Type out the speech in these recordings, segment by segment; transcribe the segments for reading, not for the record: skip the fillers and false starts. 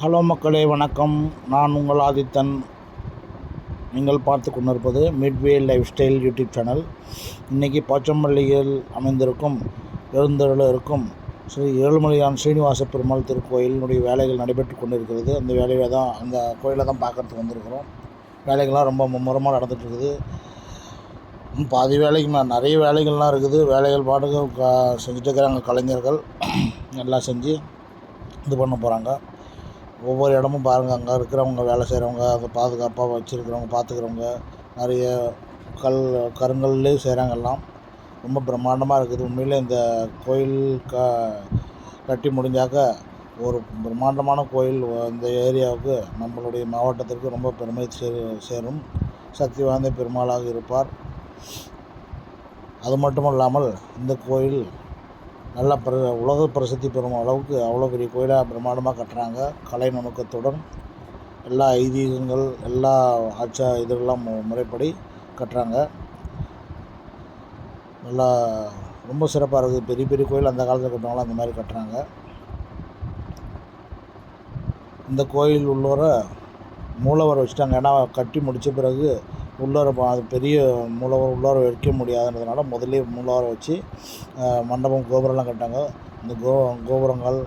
Hello மக்களே, வணக்கம். நான் உங்கள் ஆதித்தன். நீங்கள் பார்த்து கொண்டிருப்பது Midway life style YouTube channel. இன்றைக்கி போச்சம்பள்ளியில் அமைந்திருக்கும் எழுந்தருள இருக்கும் ஸ்ரீ ஏழுமலையான் ஸ்ரீனிவாச பெருமாள் திருக்கோயிலினுடைய வேலைகள் நடைபெற்று கொண்டிருக்கிறது. அந்த கோயிலை தான் பார்க்குறதுக்கு வந்திருக்கிறோம். வேலைகள்லாம் ரொம்ப மும்முரமாக நடந்துகிட்ருக்குது. பாதி வேலைக்கு நிறைய வேலைகள்லாம் இருக்குது. வேலைகள் பாட்டுக்கு செஞ்சுட்டு இருக்கிறாங்க. கலைஞர்கள் எல்லாம் செஞ்சு இது பண்ண போகிறாங்க. ஒவ்வொரு இடமும் பாருங்கள், அங்கே இருக்கிறவங்க, வேலை செய்கிறவங்க, அதை பாதுகாப்பாக வச்சுருக்கிறவங்க, பார்த்துக்கிறவங்க, நிறைய கருங்கல்லே செய்கிறாங்க. எல்லாம் ரொம்ப பிரம்மாண்டமாக இருக்குது. உண்மையிலே இந்த கோயில் கட்டி முடிஞ்சாக்க ஒரு பிரம்மாண்டமான கோயில் இந்த ஏரியாவுக்கு, நம்மளுடைய மாவட்டத்திற்கு ரொம்ப பெருமை சேரும். சக்தி வாய்ந்த பெருமாளாக இருப்பார். அது மட்டும் இல்லாமல் இந்த கோயில் நல்ல உலக பிரசித்தி பெறும் அளவுக்கு அவ்வளோ பெரிய கோயிலாக பிரம்மாண்டமாக கட்டுறாங்க. கலை நுணுக்கத்துடன் எல்லா ஐதீகங்கள், எல்லா இதெல்லாம் முறைப்படி கட்டுறாங்க. நல்லா ரொம்ப சிறப்பாக இருக்குது. பெரிய பெரிய கோயில் அந்த காலத்தில் கட்டுவாங்களோ அந்த மாதிரி கட்டுறாங்க. இந்த கோயில் உள்ளவரை மூலவரை வச்சுட்டாங்க. ஏன்னா கட்டி முடித்த பிறகு அது பெரிய மூலவர் உள்ளார வைக்க முடியாதுன்றதுனால முதல்ல மூலவரை வச்சு மண்டபம், கோபுரம்லாம் கட்டாங்க. இந்த கோபுரங்கள்,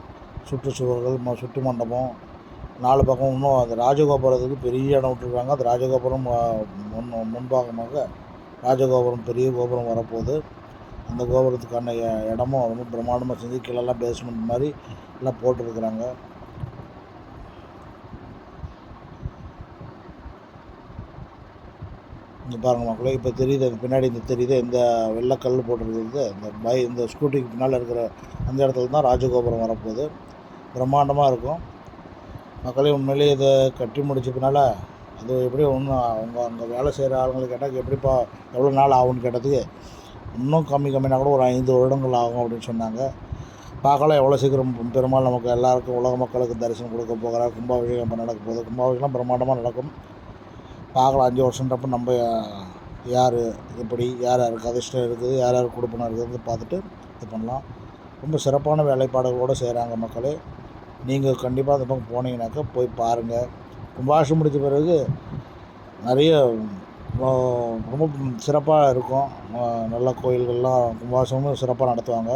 சுற்றுச்சுவர்கள், சுற்று மண்டபம், 4 பக்கம் இன்னும் அந்த ராஜகோபுரத்துக்கு பெரிய இடம் விட்டுருக்காங்க. அந்த ராஜகோபுரம் முன்பாகமாக ராஜகோபுரம், பெரிய கோபுரம் வரப்போகுது. அந்த கோபுரத்துக்கான இடமும் ரொம்ப பிரம்மாண்டமாக செஞ்சு கீழெல்லாம் பேஸ்மெண்ட் மாதிரி எல்லாம் போட்டுருக்குறாங்க. இங்கே பாருங்கள் மக்களே, இப்போ தெரியுது அது பின்னாடி தெரியுது இந்த வெள்ளைக்கல் போட்டிருக்கிறது. இந்த ஸ்கூட்டிக்கு பின்னால் இருக்கிற அந்த இடத்துல தான் ராஜகோபுரம் வரப்போகுது. பிரம்மாண்டமாக இருக்கும் மக்களே. உண்மையிலேயே இதை கட்டி முடிச்ச பின்னால் அது எப்படி அங்கே வேலை செய்கிற ஆளுங்களுக்கு கேட்டால் எப்படிப்பா எவ்வளோ நாள் ஆகும்னு கேட்டதுக்கு இன்னும் கம்மினா கூட ஒரு 5 வருடங்கள் ஆகும் அப்படின்னு சொன்னாங்க. பார்க்கலாம் எவ்வளோ சீக்கிரம் பெருமாள் நமக்கு எல்லாருக்கும், உலக மக்களுக்கு தரிசனம் கொடுக்க போகிறார். கும்பாபிஷேகம் இப்போ நடக்க போகுது. கும்பாபிஷேகம் பிரம்மாண்டமாக நடக்கும். பார்க்கலாம். 5 வருஷன்றப்போ நம்ம யார் எப்படி, யார் யாருக்கு அதிர்ஷ்டம் இருக்குது, யார் யாருக்கு கொடுப்பனம் இருக்குதுன்னு பார்த்துட்டு இது பண்ணலாம். ரொம்ப சிறப்பான வேலைப்பாடுகளோடு செய்கிறாங்க மக்களே. நீங்கள் கண்டிப்பாக அந்த பக்கம் போனீங்கன்னாக்கா போய் பாருங்கள். கும்பாபிஷேகம் முடித்த பிறகு நிறைய ரொம்ப சிறப்பாக இருக்கும். நல்ல கோயில்கள்லாம் கும்பாபிஷேகமும் சிறப்பாக நடத்துவாங்க.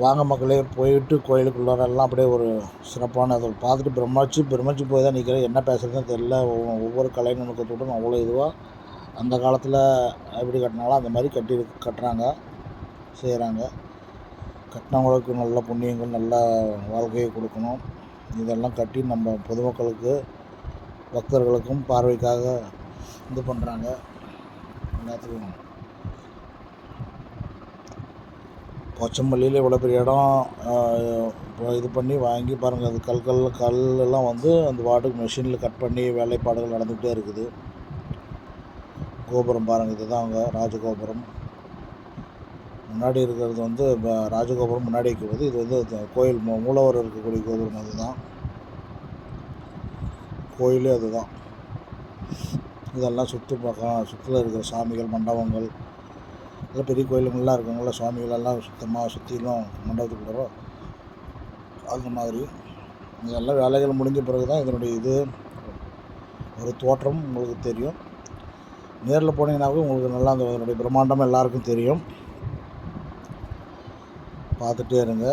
வாங்க மக்களே, போயிட்டு கோயிலுக்குள்ளாரெல்லாம் அப்படியே ஒரு சிறப்பான அதை பார்த்துட்டு பிரமிச்சு போய் தான் நிற்கிறேன். என்ன பேசுகிறதுன்னு தெரியல. ஒவ்வொரு கலை நுணுக்கத்தோடும் அவ்வளோ இதுவாக அந்த காலத்தில் எப்படி கட்டினாலும் அந்த மாதிரி கட்டுறாங்க, செய்கிறாங்க. கட்டினவங்களுக்கு நல்ல புண்ணியங்கள், நல்ல வாழ்க்கையை கொடுக்கணும். இதெல்லாம் கட்டி நம்ம பொதுமக்களுக்கு, பக்தர்களுக்கும் பார்வைக்காக இது பண்ணுறாங்க. எல்லாத்துக்கும் போச்சம்பள்ளியில் இவ்வளோ பெரிய இடம் இது பண்ணி வாங்கி பாருங்கள். அது கல்லெல்லாம் வந்து அந்த வாட்டுக்கு மிஷினில் கட் பண்ணி வேலைப்பாடுகள் நடந்துகிட்டே இருக்குது. கோபுரம் பாருங்கள், இதுதான் அங்கே ராஜகோபுரம். முன்னாடி இருக்கிறது வந்து ராஜகோபுரம் முன்னாடி இருக்கிறது. இது வந்து கோயில் மூலவர் இருக்கக்கூடிய கோபுரம். அதுதான் கோயிலே, அதுதான். இதெல்லாம் சுற்றில் இருக்கிற சாமிகள், மண்டபங்கள் எல்லாம் பெரிய கோயிலுங்கள்லாம் இருக்குங்களா, சுவாமிகளெல்லாம் சுற்றிலும் மண்டபத்துக்கு வரும். அந்த மாதிரி இதெல்லாம் வேலைகள் முடிஞ்ச பிறகு தான் இதனுடைய ஒரு தோற்றம் உங்களுக்கு தெரியும். நேரில் போனீங்கன்னாவே உங்களுக்கு நல்லா அதனுடைய பிரம்மாண்டம் எல்லாருக்கும் தெரியும். பார்த்துட்டே இருங்க.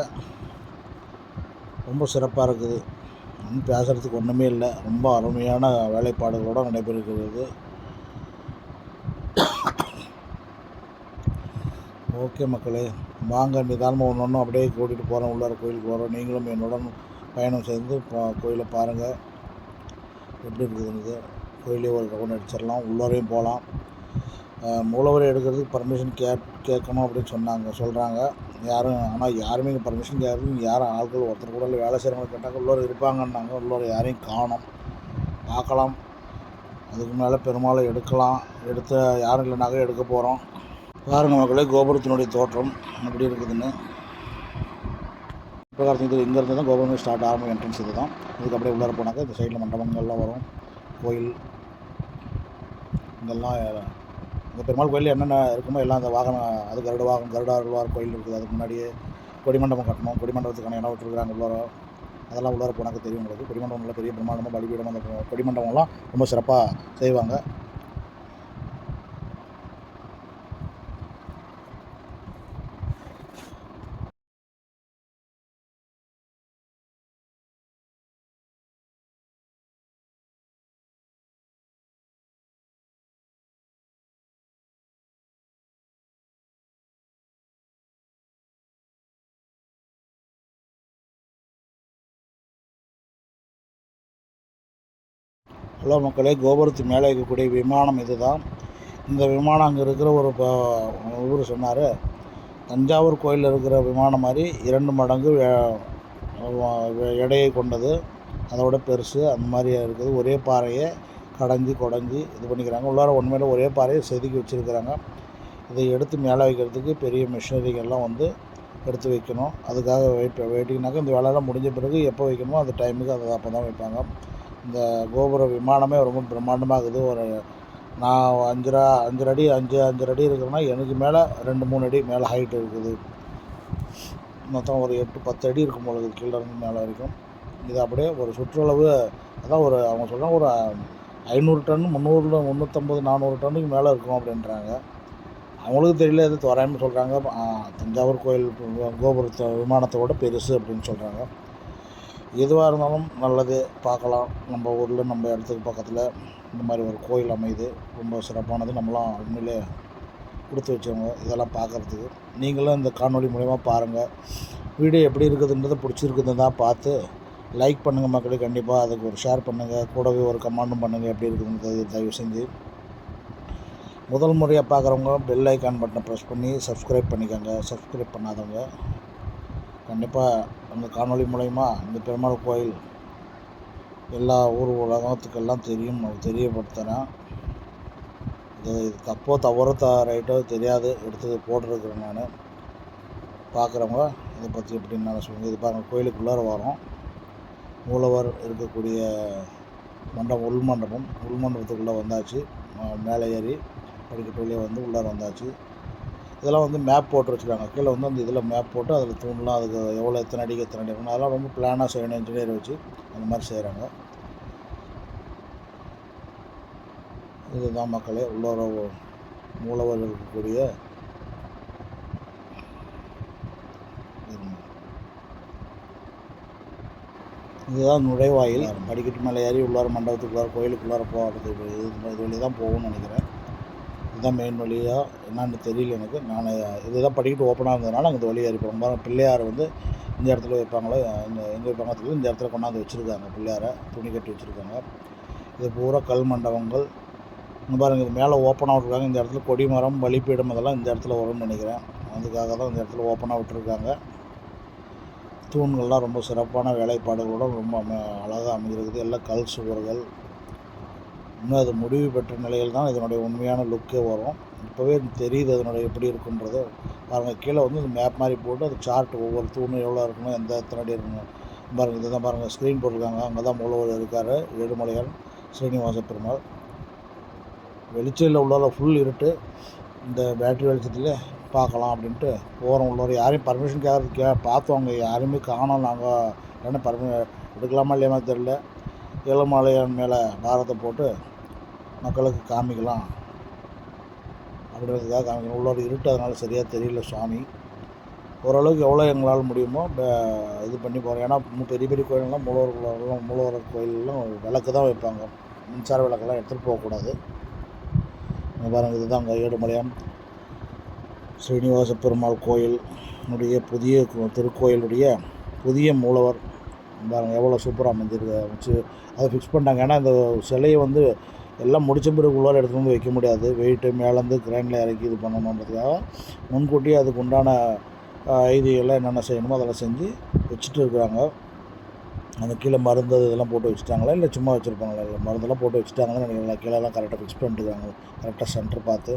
ரொம்ப சிறப்பாக இருக்குது. ஒன்றும் பேசுகிறதுக்கு ஒன்றுமே இல்லை. ரொம்ப அருமையான வேலைப்பாடுகளோடு நடைபெறுகிறது. ஓகே மக்களே, வாங்க நிதானமாக ஒன்று அப்படியே கூட்டிகிட்டு போகிறோம். உள்ளார கோயிலுக்கு போகிறோம். நீங்களும் என்னுடன் பயணம் செய்து கோயிலை பாருங்கள் எப்படி இருக்குதுன்னு. கோயிலே ஒரு ரவுண்ட் அடிச்சிடலாம். உள்ளாரையும் போகலாம். மூலவரை எடுக்கிறதுக்கு பர்மிஷன் கேட்கணும் அப்படின்னு சொல்கிறாங்க யாரும். ஆனால் யாருமே இங்கே பர்மிஷன் யாரும் ஆட்கள் ஒருத்தர் கூட இல்லை. வேலை செய்கிறவங்க கேட்டாங்க உள்ளார இருப்பாங்கன்னாங்க. உள்ளார யாரையும் காணோம். பார்க்கலாம். அதுக்கு மேலே பெருமாளை எடுக்கலாம். யாரும் இல்லைனாக்க எடுக்க போகிறோம். பாருங்கள் மக்களே, கோபுரத்தினுடைய தோற்றம் எப்படி இருக்குதுன்னு. பிரகாரத்துக்கு இங்கேருந்து தான் கோபுரம் ஸ்டார்ட் ஆகும். என்ட்ரன்ஸ் இது தான். இதுக்கு அப்படியே உள்ளார போனாக்க இந்த சைடில் மண்டபங்கள்லாம் வரும். கோயில் இங்கெல்லாம் இந்த பெருமாள் கோயில் என்னென்ன இருக்குமோ எல்லாம் அந்த வாகனம், அது கருடாழ்வார் கோயில் இருக்குது. அதுக்கு முன்னாடியே கொடிமண்டபம் கட்டணும். கொடிமண்டபத்துக்கான இடம் விட்டுருக்குறாங்க. உள்ளார அதெல்லாம் உள்ளார போனாக்க தெரியும் உங்களுக்கு. கொடிமண்டபம் நல்ல பெரிய பிரம்மாண்டமாக பலிபீடம், அந்த கொடிமண்டபம்லாம் ரொம்ப சிறப்பாக செய்வாங்க. ஹலோ மக்களே, கோபுரத்து மேலே இருக்கக்கூடிய விமானம் இது தான். இந்த விமானம் அங்கே இருக்கிற ஒரு ஊர் சொன்னார், தஞ்சாவூர் கோயிலில் இருக்கிற விமானம் மாதிரி 2 மடங்கு எடையை கொண்டது, அதோட பெருசு, அந்த மாதிரி இருக்குது. ஒரே பாறையை குடஞ்சி இது பண்ணிக்கிறாங்க. உள்ளார உண்மையில் ஒரே பாறையை செதுக்கி வச்சுருக்கிறாங்க. இதை எடுத்து மேலே வைக்கிறதுக்கு பெரிய மிஷினரிகள்லாம் வந்து எடுத்து வைக்கணும். அதுக்காக வெயிட்டிங்னாக்கா இந்த வேலையெல்லாம் முடிஞ்ச பிறகு எப்போ வைக்கணுமோ அந்த டைமுக்கு அதை அப்போ தான் வைப்பாங்க. இந்த கோபுர விமானமே ரொம்ப பிரம்மாண்டமாக இருக்குது. ஒரு நான் 5 அடி இருக்கிறேன்னா எனக்கு மேலே 2-3 அடி மேலே ஹைட் இருக்குது. மொத்தம் ஒரு 8-10 அடி இருக்கும் போல கீழே இருந்து மேலே வரைக்கும். இது அப்படியே ஒரு சுற்றளவு, அதான் ஒரு அவங்க சொல்கிறாங்க ஒரு 500 டன், 300, 350, 400 டன்னுக்கு மேலே இருக்கும் அப்படின்றாங்க. அவங்களுக்கு தெரியல, எது தோராயமாக சொல்கிறாங்க. தஞ்சாவூர் கோயில் கோபுரத்தை விமானத்தோட பெருசு அப்படின்னு சொல்கிறாங்க. எதுவாக இருந்தாலும் நல்லது, பார்க்கலாம். நம்ம ஊரில் நம்ம இடத்துக்கு பக்கத்தில் இந்த மாதிரி ஒரு கோயில் அமையுது, ரொம்ப சிறப்பானது. நம்மளாம் உண்மையிலே கொடுத்து வச்சவங்க இதெல்லாம் பார்க்குறதுக்கு. நீங்களும் இந்த காணொலி மூலிமா பாருங்கள். வீடியோ எப்படி இருக்குதுன்றதை பிடிச்சிருக்குதுன்னு தான் பார்த்து லைக் பண்ணுங்கள் மக்களே. கண்டிப்பாக அதுக்கு ஒரு ஷேர் பண்ணுங்கள், கூடவே ஒரு கமெண்டும் பண்ணுங்கள் எப்படி இருக்குதுன்னு தயவு செஞ்சு. முதல் முறையாக பார்க்குறவங்க பெல் ஐக்கான் பட்டனை ப்ரெஸ் பண்ணி சப்ஸ்கிரைப் பண்ணிக்கோங்க. சப்ஸ்கிரைப் பண்ணாதவங்க கண்டிப்பாக அந்த காணொலி மூலயமா இந்த பெருமாள் கோயில் எல்லா உலகத்துக்கெல்லாம் தெரியப்படுத்துகிறேன். இது தப்போ தவறோ ரைட்டோ தெரியாது, எடுத்து போட்டிருக்கிறேன் நான். பார்க்குறவங்க இதை பற்றி எப்படின்னு நான் சொல்லுங்கள். இது பாருங்கள், கோயிலுக்குள்ளார வரோம். மூலவர் இருக்கக்கூடிய உள்மண்டபத்துக்குள்ளே வந்தாச்சு. மேலே ஏறி படிக்கட்டு வழியாக வந்து உள்ளார வந்தாச்சு. இதெல்லாம் வந்து மேப் போட்டு வச்சுருக்காங்க. கீழே வந்து அந்த இதில் மேப் போட்டு அதில் தூண்லாம் அதுக்கு எத்தனை அடி இருக்கணும், அதெல்லாம் ரொம்ப பிளானாக செய்யணும். இன்ஜினியர் வச்சு அந்த மாதிரி செய்கிறாங்க. இதுதான் மக்களே உள்ளார மூலவர் இருக்கக்கூடிய இதுதான் நுழைவாயில். படிக்கட்டு மேலே ஏறி உள்ளார மண்டபத்துக்குள்ளார கோயிலுக்குள்ளார போகிறது இது வழி தான் போகும்னு நினைக்கிறேன். இதுதான் மெயின் வழியாக என்னான்னு தெரியல எனக்கு. நான் இதுதான் படிக்கட்டு ஓப்பனாக இருந்ததுனால அங்கே இந்த வழியாக இருப்போம். பிள்ளையார் வந்து இந்த இடத்துல வைப்பாங்களோ, எங்கே வைப்பாங்க இந்த இடத்துல கொண்டாந்து வச்சுருக்காங்க. பிள்ளையாரை துணி கட்டி வச்சுருக்காங்க. இது பூரா கல் மண்டபங்கள். இங்கே பாருங்கள், இது மேலே ஓப்பனாக விட்ருக்காங்க. இந்த இடத்துல கொடிமரம், பலிப்பீடம் இதெல்லாம் இந்த இடத்துல வரும்னு நினைக்கிறேன். அதுக்காக தான் இந்த இடத்துல ஓப்பனாக விட்டுருக்காங்க. தூண்கள்லாம் ரொம்ப சிறப்பான வேலைப்பாடுகளோட ரொம்ப அழகாக அமைஞ்சிருக்குது. எல்லாம் கல் சுவர்கள். இன்னும் அது முடிவு பெற்ற நிலையில் தான் இதனுடைய உண்மையான லுக்கே வரும். இப்போவே தெரியுது அதனுடைய எப்படி இருக்குன்றது. பாருங்கள், கீழே வந்து இந்த மேப் மாதிரி போட்டு அது சார்ட் ஒவ்வொரு தூணும் எவ்வளோ இருக்கணும், எத்தனை அடி இருக்கணும் பாருங்கள். இதுதான் பாருங்கள், ஸ்க்ரீன் போட்டிருக்காங்க. அங்கே தான் மூலவர் இருக்கார், ஏழுமலையான் ஸ்ரீனிவாச பெருமாள். வெளிச்சத்தில் உள்ளார ஃபுல் இருட்டு. இந்த பேட்டரி வெளிச்சத்தில் பார்க்கலாம் அப்படின்ட்டு போகிறோம். உள்ளார யாரையும் பர்மிஷன் பார்த்தோம். அங்கே யாருமே காணோம். நாங்கள் என்ன எடுக்கலாமா இல்லையாமா தெரியல. ஏழுமலையான் மேலே பாரத்தை போட்டு மக்களுக்கு காமிக்கலாம் அப்படின்றதுக்காக காமிக்கணும். உள்ளார இருட்டு, அதனால் சரியாக தெரியல சுவாமி. ஓரளவுக்கு எவ்வளோ எங்களால் முடியுமோ இது பண்ணி போகிறோம். ஏன்னா பெரிய பெரிய கோயிலெலாம் மூலவர் கோயிலெலாம் விளக்கு தான் வைப்பாங்க. மின்சார விளக்கெல்லாம் எடுத்துகிட்டு போகக்கூடாது. பாருங்கள், இதுதான் அங்கே ஏழுமலையான் ஸ்ரீனிவாச பெருமாள் கோயிலுடைய புதிய திருக்கோயிலுடைய புதிய மூலவர் பாருங்கள் எவ்வளோ சூப்பராக அமைஞ்சிருக்கு. அதை ஃபிக்ஸ் பண்ணிட்டாங்க. ஏன்னா இந்த சிலையை வந்து எல்லாம் முடிச்ச பிறகு உள்ளார எடுத்துகிட்டு வந்து வைக்க முடியாது. வெயிட்டு மேலேருந்து கிரைண்டில் இறக்கி இது பண்ணணுன்றதுக்காக முன்கூட்டியே அதுக்கு உண்டான ஐதியெல்லாம் என்னென்ன செய்யணுமோ அதெல்லாம் செஞ்சு வச்சுட்டு இருக்கிறாங்க. அந்த கீழே மருந்து இதெல்லாம் போட்டு வச்சுட்டாங்களா இல்லை சும்மா வச்சுருப்பாங்களா? இல்லை, மருந்தெல்லாம் போட்டு வச்சுட்டாங்கன்னு நினைக்கிறேன். கீழெல்லாம் கரெக்டாக ஃபிக்ஸ் பண்ணிட்டுருக்காங்க. கரெக்டாக சென்டர் பார்த்து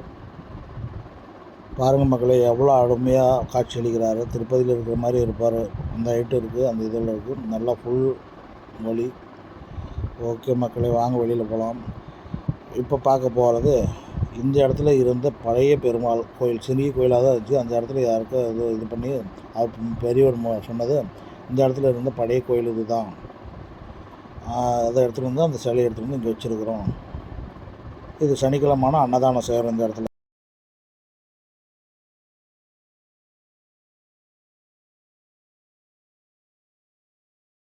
பாருங்கள் மக்களே, எவ்வளோ அருமையாக காட்சி அளிக்கிறாரு. திருப்பதியில் இருக்கிற மாதிரி இருப்பார். அந்த ஹைட்டு இருக்குது, அந்த இதில் இருக்குது. நல்லா ஃபுல் வழி. ஓகே மக்களே, வாங்க வெளியில் போகலாம். இப்போ பார்க்க போகிறது இந்த இடத்துல இருந்த பழைய பெருமாள் கோயில். சிறிய கோயிலாக தான் இருந்துச்சு. அந்த இடத்துல யாருக்கும் இது பண்ணி அவர் பெரியவர் சொன்னது, இந்த இடத்துல இருந்த பழைய கோயில் இது தான். அதை எடுத்துகிட்டு வந்து அந்த சிலையை எடுத்துகிட்டு வந்து இங்கே வச்சுருக்குறோம். இது சனிக்கிழமை அன்னதானம் செய்கிறோம் இந்த இடத்துல.